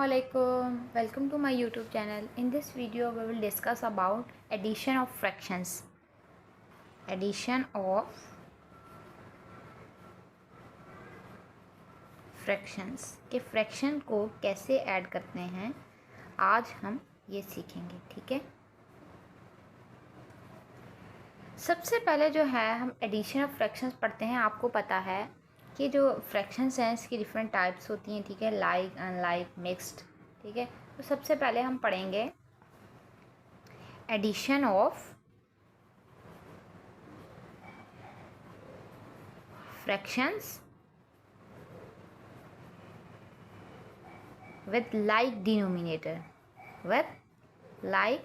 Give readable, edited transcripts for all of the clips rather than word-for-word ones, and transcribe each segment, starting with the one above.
Assalamualaikum. Welcome to my YouTube channel. In this video we will discuss about addition of fractions. Addition of fractions के fraction को कैसे add करते हैं आज हम ये सीखेंगे। ठीक है, सबसे पहले जो है हम एडिशन ऑफ फ्रैक्शंस पढ़ते हैं। आपको पता है कि जो फ्रैक्शंस हैं इसकी डिफरेंट टाइप्स होती हैं। ठीक है, लाइक, अनलाइक, मिक्स्ड। ठीक है, तो सबसे पहले हम पढ़ेंगे addition of fractions with like denominator, with like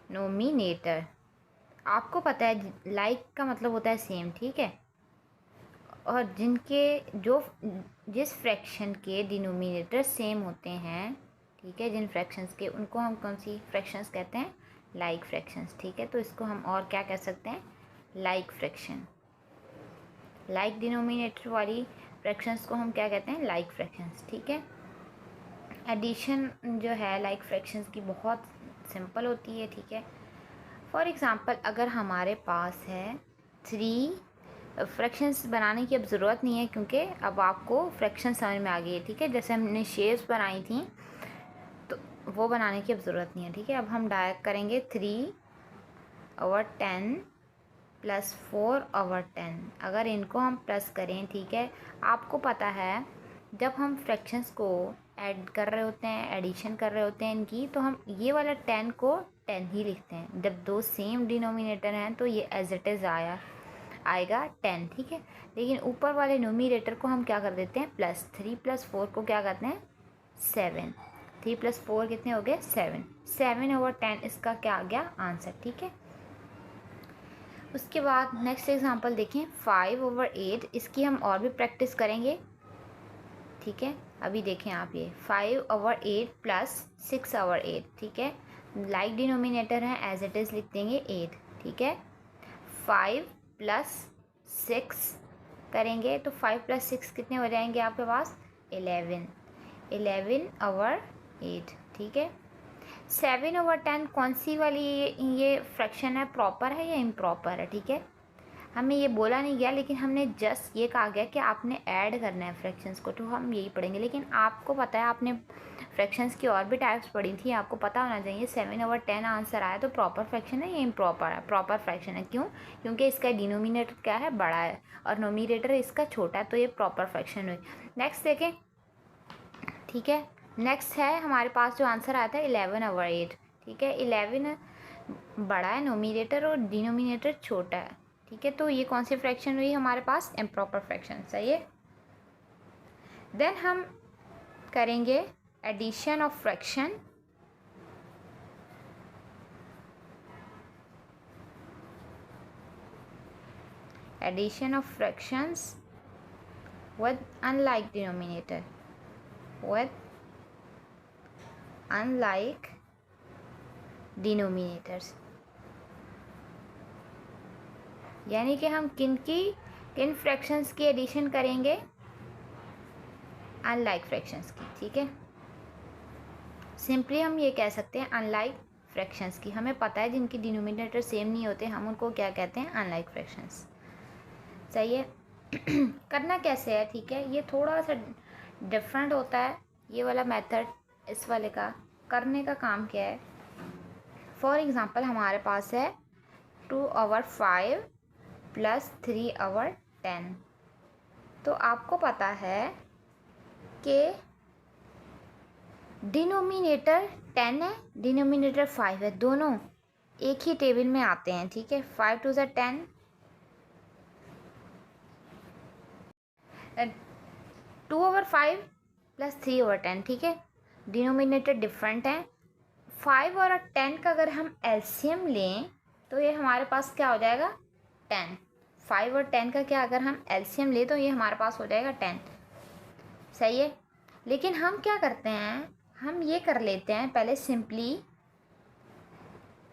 denominator। आपको पता है like का मतलब होता है सेम। ठीक है, और जिस फ्रैक्शन के डिनोमिनेटर सेम होते हैं, ठीक है, जिन फ्रैक्शंस के, उनको हम कौन सी फ्रैक्शंस कहते हैं? Like fractions. ठीक है, तो इसको हम और क्या कह सकते हैं? Like fraction. लाइक डिनोमिनेटर वाली फ्रैक्शंस को हम क्या कहते हैं? Like fractions. ठीक है, एडिशन जो है लाइक फ्रैक्शंस की बहुत सिंपल होती है। ठीक है, फॉर एग्ज़ाम्पल अगर हमारे पास है 3 फ्रैक्शंस बनाने की अब ज़रूरत नहीं है क्योंकि अब आपको फ्रैक्शन समझ में आ गई है। ठीक है, जैसे हमने शेप्स बनाई थी तो वो बनाने की अब ज़रूरत नहीं है। ठीक है, अब हम डायरेक्ट करेंगे 3/10 + 4/10। अगर इनको हम प्लस करें, ठीक है, आपको पता है जब हम फ्रैक्शंस को ऐड कर रहे होते हैं, एडिशन कर रहे होते हैं इनकी, तो हम ये वाला 10 को 10 ही लिखते हैं। जब दो सेम डिनोमिनेटर हैं तो ये एज इट इज़ आएगा 10। ठीक है, लेकिन ऊपर वाले न्यूमरेटर को हम क्या कर देते हैं? प्लस। 3 + 4 को क्या करते हैं? 7। 3 + 4 कितने हो गए? 7। 7/10 इसका क्या आ गया? आंसर। ठीक है, उसके बाद नेक्स्ट एग्जांपल देखें 5/8। इसकी हम और भी प्रैक्टिस करेंगे। ठीक है, अभी देखें आप ये 5/8 + 6/8। ठीक है, लाइक डिनोमिनेटर है, एज इट इज़ लिख देंगे 8। ठीक है, 5 + 6 करेंगे तो 5 + 6 कितने हो जाएंगे आपके पास? 11। 11/8। ठीक है, 7/10 कौन सी वाली ये फ्रैक्शन है? प्रॉपर है या इम्प्रॉपर है? ठीक है, हमें ये बोला नहीं गया, लेकिन हमने जस्ट ये कहा गया कि आपने ऐड करना है फ्रैक्शंस को, तो हम यही पढ़ेंगे। लेकिन आपको पता है आपने फ्रैक्शंस की और भी टाइप्स पढ़ी थी, आपको पता होना चाहिए 7/10 आंसर आया तो प्रॉपर फ्रैक्शन है या इम्प्रॉपर है? प्रॉपर फ्रैक्शन है। क्यों? क्योंकि इसका डिनोमिनेटर क्या है? बड़ा है, और नोमिनेटर इसका छोटा है, तो ये प्रॉपर फ्रैक्शन हुई। नेक्स्ट देखें। ठीक है, नेक्स्ट है हमारे पास जो आंसर आया था 11/8। ठीक है, 11 बड़ा है नोमिनेटर और डिनोमिनेटर छोटा है। ठीक है, तो ये कौन सी फ्रैक्शन हुई हमारे पास? Improper fraction. सही है। देन हम करेंगे addition of fraction addition of fractions with unlike denominator, with unlike denominators। यानी कि हम किन फ्रैक्शंस की एडिशन करेंगे? अनलाइक फ्रैक्शंस की। ठीक है, सिंपली हम ये कह सकते हैं अनलाइक फ्रैक्शंस की। हमें पता है जिनकी डिनोमिनेटर सेम नहीं होते, हम उनको क्या कहते हैं? Unlike fractions. सही है। करना कैसे है? ठीक है, ये थोड़ा सा डिफरेंट होता है ये वाला मेथड इस वाले का। करने का काम क्या है? फॉर एग्ज़ाम्पल हमारे पास है 2/5 + 3/10। तो आपको पता है कि डिनोमिनेटर 10 है, डिनोमिनेटर 5 है, दोनों एक ही टेबल में आते हैं। ठीक है, 5 × 2 = 10, 2/5 + 3/10। ठीक है, डिनोमिनेटर डिफरेंट हैं। 5 और 10 का अगर हम एलसीएम लें तो ये हमारे पास क्या हो जाएगा? 10। 5 और 10 का क्या अगर हम एलसीएम लें तो ये हमारे पास हो जाएगा 10। सही है, लेकिन हम क्या करते हैं? हम ये कर लेते हैं पहले सिंपली।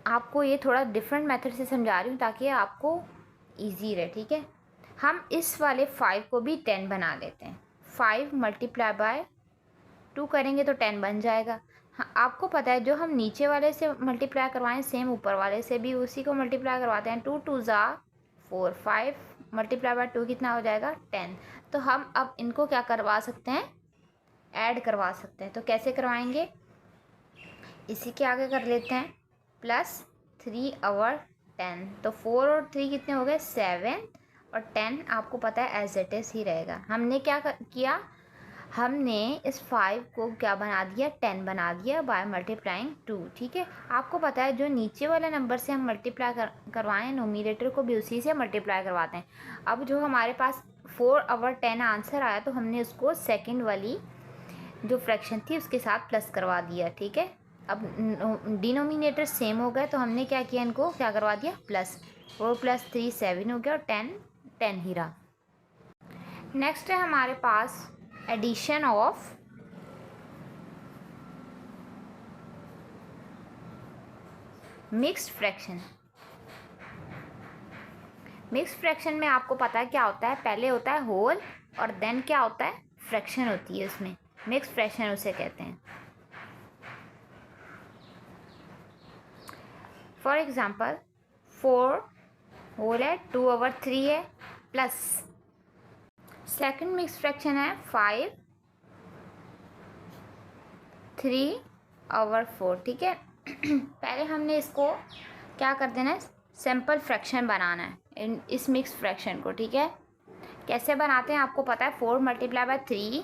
आपको ये थोड़ा डिफरेंट मेथड से समझा रही हूँ ताकि आपको ईजी रहे। ठीक है, हम इस वाले 5 को भी 10 बना लेते हैं। 5 मल्टीप्लाई बाय 2 करेंगे तो 10 बन जाएगा। हाँ, आपको पता है जो हम नीचे वाले से मल्टीप्लाई करवाएं सेम ऊपर वाले से भी उसी को मल्टीप्लाई करवाते हैं। 2 2 ज़ा 4, 5 मल्टीप्लाई बाय 2 कितना हो जाएगा 10। तो हम अब इनको क्या करवा सकते हैं, ऐड करवा सकते हैं। तो कैसे करवाएंगे, इसी के आगे कर लेते हैं +3/10। तो 4 और 3 कितने हो गए 7 और 10 आपको पता है एज इट इज़ ही रहेगा। हमने क्या किया, हमने इस 5 को क्या बना दिया 10 बना दिया बाय मल्टीप्लाइंग 2। ठीक है, आपको पता है जो नीचे वाले नंबर से हम मल्टीप्लाई करवाएं नोमिनेटर को भी उसी से मल्टीप्लाई करवाते हैं। अब जो हमारे पास 4/10 आंसर आया तो हमने उसको सेकंड वाली जो फ्रैक्शन थी उसके साथ प्लस करवा दिया। ठीक है, अब डिनोमिनेटर सेम हो गए तो हमने क्या किया, इनको क्या करवा दिया प्लस। 4 + 3 7 हो गया और 10 ही रहा। नेक्स्ट है हमारे पास addition of mixed fraction. Mixed fraction में आपको पता है क्या होता है, पहले होता है होल और देन क्या होता है फ्रैक्शन होती है उसमें, मिक्स्ड फ्रैक्शन उसे कहते हैं। फॉर एग्जांपल 4 होल है, 2/3 है, प्लस सेकंड मिक्स्ड फ्रैक्शन है 5 3/4। ठीक है, पहले हमने इसको क्या कर देना है, सिंपल फ्रैक्शन बनाना है इस मिक्स फ्रैक्शन को। ठीक है, कैसे बनाते हैं आपको पता है, 4 मल्टीप्लाई बाय 3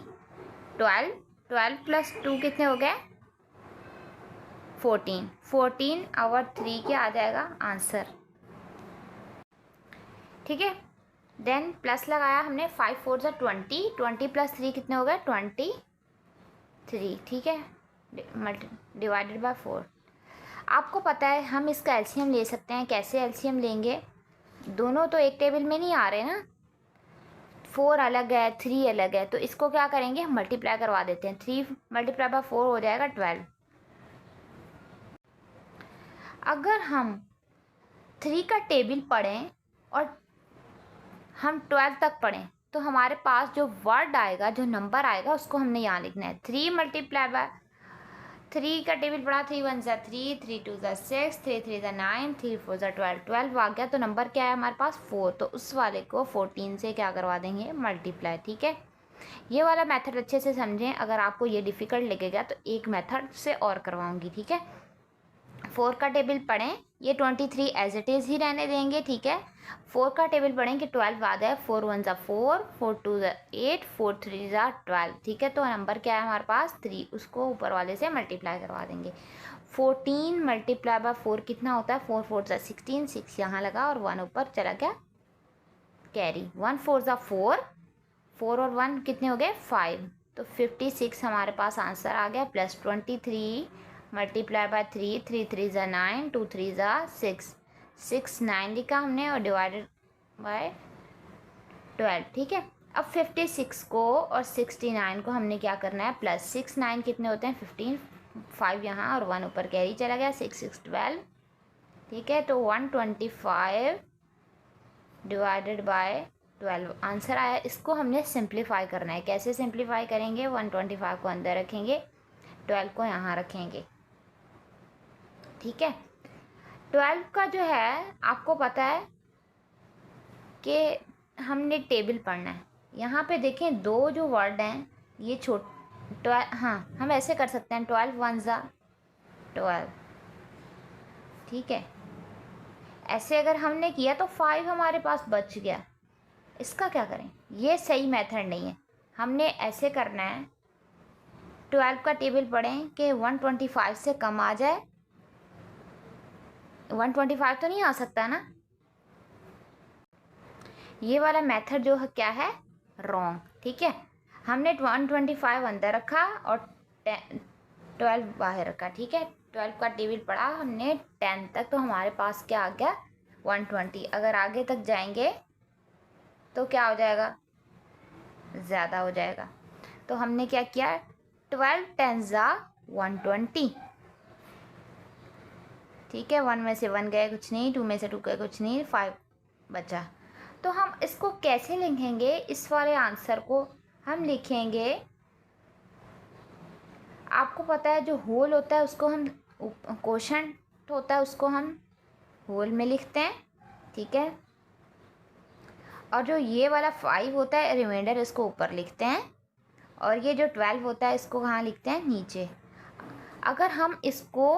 12, 12 + 2 कितने हो गए 14, 14/3 के आ जाएगा आंसर। ठीक है, देन प्लस लगाया हमने, 5 4 ज़ा 20, 20 + 3 कितने हो गए 23। ठीक है, डिवाइडेड बाय 4। आपको पता है हम इसका एलसीएम ले सकते हैं। कैसे एलसीएम लेंगे, दोनों तो एक टेबल में नहीं आ रहे ना, 4 अलग है 3 अलग है, तो इसको क्या करेंगे हम मल्टीप्लाई करवा देते हैं। 3 मल्टीप्लाई बाय 4 हो जाएगा 12। अगर हम 3 का टेबल पढ़ें और हम 12 तक पढ़ें तो हमारे पास जो वर्ड आएगा, जो नंबर आएगा, उसको हमने यहाँ लिखना है। 3 मल्टीप्लाई बाय 3 का टेबल पढ़ा, 3 1 ज़ा 3, 3 2 ज़ा 6, 3 3 ज़ा 9, 3 4 ज़ा 12, 12 आ गया तो नंबर क्या है हमारे पास 4। तो उस वाले को 14 से क्या करवा देंगे मल्टीप्लाई। ठीक है, ये वाला मेथड अच्छे से समझें। अगर आपको ये डिफ़िकल्ट लगेगा तो एक मेथड से और करवाऊँगी। ठीक है, 4 का टेबल पढ़ें, ये 23 एज इट इज़ ही रहने देंगे। ठीक है, 4 का टेबल पढ़ें कि 12 आ जाए, 4 1 ज़ा 4, 4 2 ज़ा 8, 4 3 ज़ा 12। ठीक है, तो नंबर क्या है हमारे पास 3, उसको ऊपर वाले से मल्टीप्लाई करवा देंगे। 14 मल्टीप्लाई बाय 4 कितना होता है, 4 4 ज़ा 16, 6 यहाँ लगा और 1 ऊपर चला गया कैरी, 1 4 ज़ा 4, 4 और 1 कितने हो गए 5, तो 56 हमारे पास आंसर आ गया। प्लस 23 मल्टीप्लाई बाय 3, 3 3 ज़ा 9, 2 3 ज़ा 6, 6 9 लिखा हमने और डिवाइडेड बाय 12। ठीक है, अब 56 को और 69 को हमने क्या करना है प्लस, 6 9 कितने होते हैं 15, 5 यहाँ और 1 ऊपर कैरी चला गया, 6 6 12। ठीक है, तो 125 डिवाइडेड बाय 12 आंसर आया। इसको हमने सिंप्लीफाई करना है। कैसे सिंप्लीफाई करेंगे, 125 को अंदर रखेंगे, 12 को यहाँ रखेंगे। ठीक है, 12 का जो है आपको पता है कि हमने टेबल पढ़ना है। यहाँ पे देखें दो जो वर्ड हैं ये 12, हाँ हम ऐसे कर सकते हैं 12 1 ज़ा 12। ठीक है, ऐसे अगर हमने किया तो 5 हमारे पास बच गया। इसका क्या करें, ये सही मेथड नहीं है। हमने ऐसे करना है, 12 का टेबल पढ़ें कि 125 से कम आ जाए। 125 तो नहीं आ सकता ना, ये वाला मेथड जो है क्या है रॉन्ग। ठीक है, हमने 125 अंदर रखा और 12 बाहर रखा। ठीक है, 12 का टेबल पढ़ा हमने 10 तक, तो हमारे पास क्या आ गया 120। अगर आगे तक जाएंगे तो क्या हो जाएगा, ज़्यादा हो जाएगा। तो हमने क्या किया, 12 10 ज़ा 120। ठीक है, 1 में से 1 गए कुछ नहीं, 2 में से 2 गए कुछ नहीं, 5 बचा। तो हम इसको कैसे लिखेंगे, इस वाले आंसर को हम लिखेंगे, आपको पता है जो होल होता है उसको हम, कोशेंट होता है उसको हम होल में लिखते हैं, ठीक है। और जो ये वाला 5 होता है रिमाइंडर, इसको ऊपर लिखते हैं। और ये जो 12 होता है इसको कहाँ लिखते हैं, नीचे। अगर हम इसको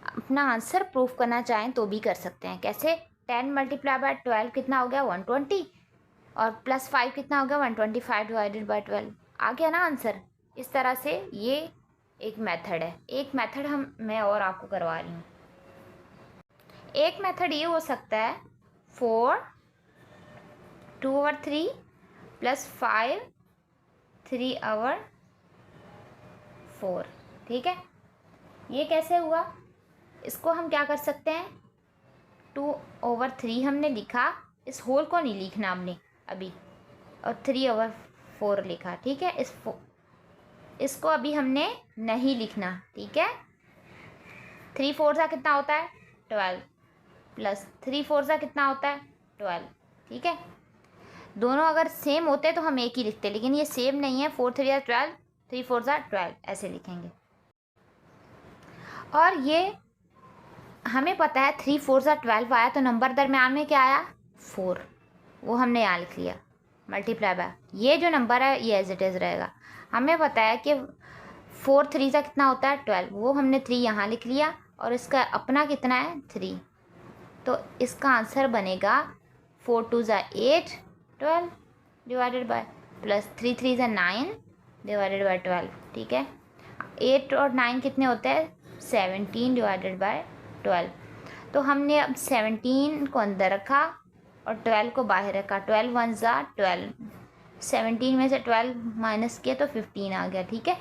अपना आंसर प्रूफ करना चाहें तो भी कर सकते हैं। कैसे? 10 मल्टीप्लाई बाय 12 कितना हो गया, 120, और प्लस 5 कितना हो गया, 125 डिवाइडेड बाय 12। आ गया ना आंसर। इस तरह से ये एक मेथड है। एक मेथड मैं और आपको करवा रही हूँ। एक मेथड ये हो सकता है 4 2/3 प्लस 5 3/4, ठीक है। ये कैसे हुआ, इसको हम क्या कर सकते हैं, 2/3 हमने लिखा, इस होल को नहीं लिखना हमने अभी, और 3/4 लिखा, ठीक है। इसको अभी हमने नहीं लिखना, ठीक है। 3/4 का कितना होता है, 12, प्लस 3/4 का कितना होता है, 12, ठीक है। दोनों अगर सेम होते तो हम एक ही लिखते, लेकिन ये सेम नहीं है। 4 3 12, 3/4 12, ऐसे लिखेंगे। और ये हमें पता है 3/4 12 आया, तो नंबर दरम्यान में क्या आया, 4, वो हमने यहाँ लिख लिया, मल्टीप्लाई बाय ये जो नंबर है ये एज इट इज़ रहेगा। हमें पता है कि 4 3 का कितना होता है, 12, वो हमने 3 यहाँ लिख लिया, और इसका अपना कितना है, 3। तो इसका आंसर बनेगा 4 2 8 12 divided by, plus 3 3 9 divided by 12, ठीक है। 8 और 9 कितने होते हैं, 17 डिवाइडेड बाय 12। तो हमने अब 17 को अंदर रखा और 12 को बाहर रखा। 12 1 12, 17 में से 12 माइनस किया तो 15 आ गया, ठीक है।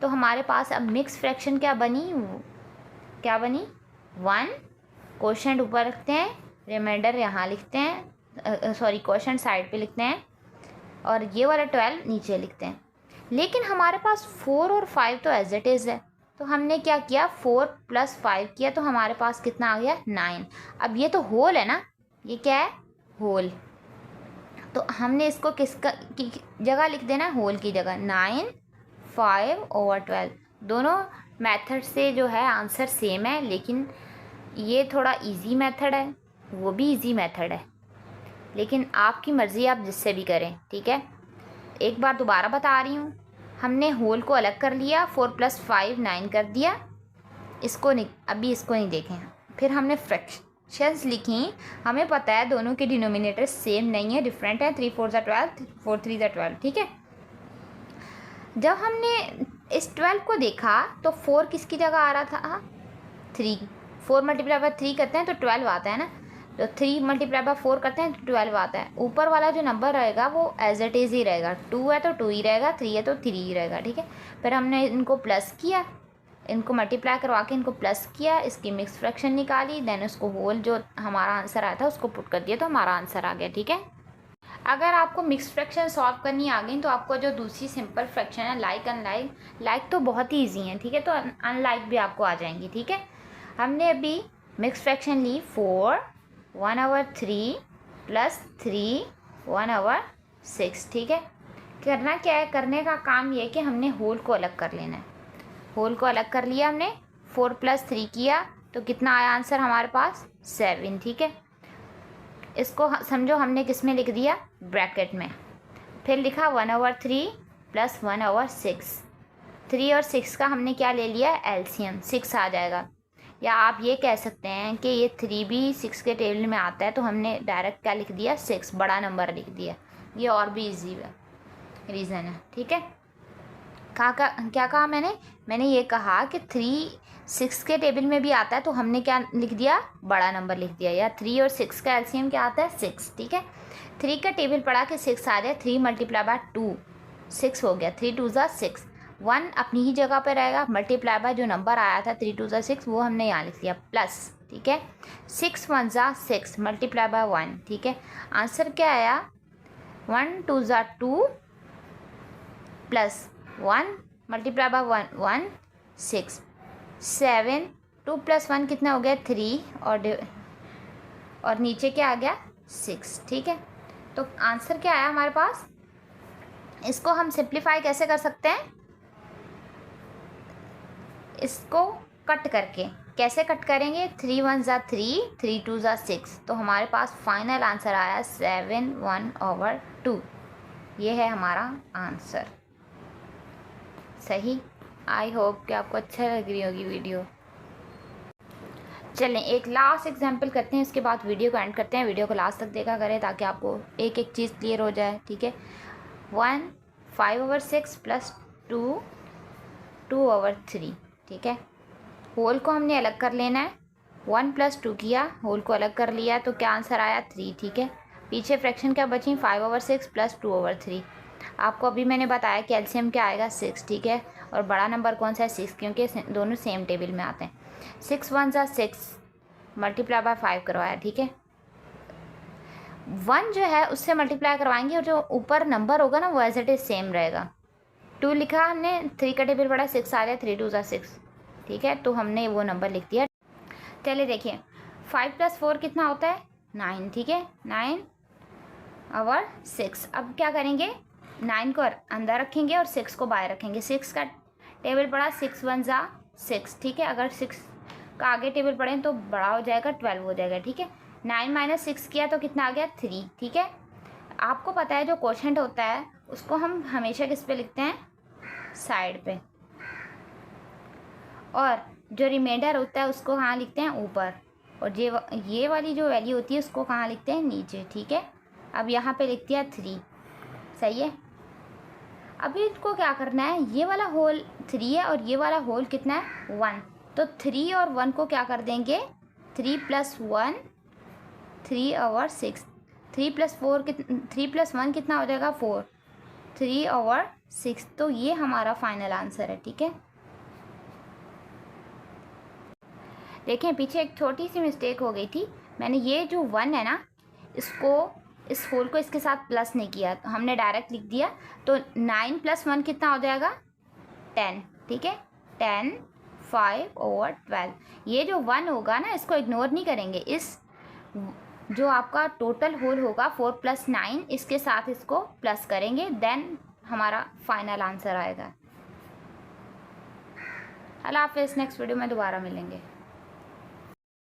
तो हमारे पास अब मिक्स फ्रैक्शन क्या बनी, 1, कोशेंट ऊपर रखते हैं, रिमाइंडर यहाँ लिखते हैं, सॉरी कोशेंट साइड पे लिखते हैं, और ये वाला 12 नीचे लिखते हैं। लेकिन हमारे पास 4 और 5 तो एज इट इज़ है, तो हमने क्या किया, 4 + 5 किया, तो हमारे पास कितना आ गया, 9। अब ये तो होल है ना, ये क्या है, होल। तो हमने इसको किसका की जगह लिख देना, होल की जगह, 9 5/12। दोनों मेथड से जो है आंसर सेम है, लेकिन ये थोड़ा इजी मेथड है, वो भी इजी मेथड है, लेकिन आपकी मर्ज़ी, आप जिससे भी करें, ठीक है। एक बार दोबारा बता रही हूँ, हमने होल को अलग कर लिया, 4 + 5 9 कर दिया, इसको नहीं, अभी इसको नहीं देखें। फिर हमने फ्रैक्शंस लिखी, हमें पता है दोनों के डिनोमिनेटर सेम नहीं है, डिफरेंट है, 3 4 12, 4 3 12, ठीक है। जब हमने इस 12 को देखा तो 4 किसकी जगह आ रहा था, 3। 4 मल्टीप्लाई बाय 3 करते हैं तो 12 आता है ना, तो 3 मल्टीप्लाई बाय 4 करते हैं तो 12 आता है। ऊपर वाला जो नंबर रहेगा वो एज इट इज़ ही रहेगा, 2 है तो 2 ही रहेगा, 3 है तो 3 ही रहेगा, ठीक है। फिर हमने इनको प्लस किया, इनको मल्टीप्लाई करवा के इनको प्लस किया, इसकी मिक्स फ्रैक्शन निकाली, देन उसको होल जो हमारा आंसर आया था उसको पुट कर दिया, तो हमारा आंसर आ गया, ठीक है। अगर आपको मिक्स फ्रैक्शन सॉल्व करनी आ गई तो आपको जो दूसरी सिंपल फ्रैक्शन है, लाइक अनलाइक, लाइक तो बहुत ही ईजी है, ठीक है, तो अनलाइक भी आपको आ जाएंगी, ठीक है। हमने अभी मिक्स फ्रैक्शन ली, 4 1/3 प्लस 3 1/6, ठीक है। करना क्या है, करने का काम ये है कि हमने होल को अलग कर लेना है। होल को अलग कर लिया हमने, 4 + 3 किया तो कितना आया आंसर हमारे पास, 7, ठीक है। इसको समझो हमने किस में लिख दिया, ब्रैकेट में। फिर लिखा 1/3 प्लस 1/6। 3 और 6 का हमने क्या ले लिया, एलसीएम, 6 आ जाएगा। या आप ये कह सकते हैं कि ये 3 भी 6 के टेबल में आता है, तो हमने डायरेक्ट क्या लिख दिया, 6, बड़ा नंबर लिख दिया। ये और भी इजी रीज़न है, ठीक है। क्या कहा मैंने ये कहा कि 3 6 के टेबल में भी आता है, तो हमने क्या लिख दिया, बड़ा नंबर लिख दिया। या 3 और 6 का एलसीएम क्या आता है, 6, ठीक है। 3 का टेबल पढ़ा के 6 आ जाए, 3 मल्टीप्लाई बाय 2 6 हो गया, 3 2 6, 1 अपनी ही जगह पर रहेगा, मल्टीप्लाई बाय जो नंबर आया था 3 2 6 वो हमने यहाँ लिख दिया, प्लस, ठीक है। 6 1 6 मल्टीप्लाई बाय 1, ठीक है। आंसर क्या आया, 1 2 2 प्लस 1 मल्टीप्लाई बाय 1 1 6 7, 2 + 1 कितना हो गया, 3, और नीचे क्या आ गया, 6, ठीक है। तो आंसर क्या आया हमारे पास, इसको हम सिंप्लीफाई कैसे कर सकते हैं, इसको कट करके। कैसे कट करेंगे, 3 1 ज़ा 3, 3 2 ज़ा 6, तो हमारे पास फाइनल आंसर आया 7 1/2। ये है हमारा आंसर। सही। आई होप कि आपको अच्छा लग रही होगी वीडियो। चलें एक लास्ट एग्जांपल करते हैं, इसके बाद वीडियो को एंड करते हैं। वीडियो को लास्ट तक देखा करें ताकि आपको एक एक चीज़ क्लियर हो जाए, ठीक है। 1 5/6 प्लस 2 2/3, ठीक है। होल को हमने अलग कर लेना है। 1 + 2 किया, होल को अलग कर लिया, तो क्या आंसर आया 3, ठीक है। पीछे फ्रैक्शन क्या बची, 5/6 प्लस 2/3। आपको अभी मैंने बताया कि एलसीएम क्या आएगा 6, ठीक है। और बड़ा नंबर कौन सा है 6, क्योंकि दोनों सेम टेबल में आते हैं। 6 1 ज़ा 6 मल्टीप्लाई बाय 5 करवाया, ठीक है। 1 जो है उससे मल्टीप्लाई करवाएंगे और जो ऊपर नंबर होगा ना वो एज इट इज सेम रहेगा। 2 लिखा हमने, 3 का टेबल पड़ा, 6 आ गया, 3 2 ज़ा 6, ठीक है। तो हमने वो नंबर लिख दिया। चलिए देखिए 5 + 4 कितना होता है 9, ठीक है। 9/6। अब क्या करेंगे, 9 को अंदर रखेंगे और 6 को बाहर रखेंगे। 6 का टेबल पड़ा, 6 1 ज़ा 6, ठीक है। अगर 6 का आगे टेबल पड़े तो बड़ा हो जाएगा, 12 हो जाएगा, ठीक है। 9 - 6 किया तो कितना आ गया 3, ठीक है। आपको पता है जो क्वोशंट होता है उसको हम हमेशा किस पे लिखते हैं, साइड पे, और जो रिमाइंडर होता है उसको कहाँ लिखते हैं, ऊपर। और ये वाली जो वैल्यू होती है उसको कहाँ लिखते हैं, नीचे, ठीक है। अब यहाँ पे लिख दिया 3, सही है। अभी इसको क्या करना है, ये वाला होल 3 है और ये वाला होल कितना है 1, तो 3 और 1 को क्या कर देंगे, 3 + 1 3/6, 3 + 1 कितना हो जाएगा 4, 3/6। तो ये हमारा फाइनल आंसर है, ठीक है। देखें पीछे एक छोटी सी मिस्टेक हो गई थी, मैंने ये जो 1 है ना इस होल को इसके साथ प्लस नहीं किया, तो हमने डायरेक्ट लिख दिया। तो 9 + 1 कितना हो जाएगा 10, ठीक है। 10 5/12। ये जो 1 होगा ना इसको इग्नोर नहीं करेंगे, इस जो आपका टोटल होल होगा 4 + 9 इसके साथ इसको प्लस करेंगे, देन हमारा फाइनल आंसर आएगा। अल्लाह हाफ़िज़, नेक्स्ट वीडियो में दोबारा मिलेंगे।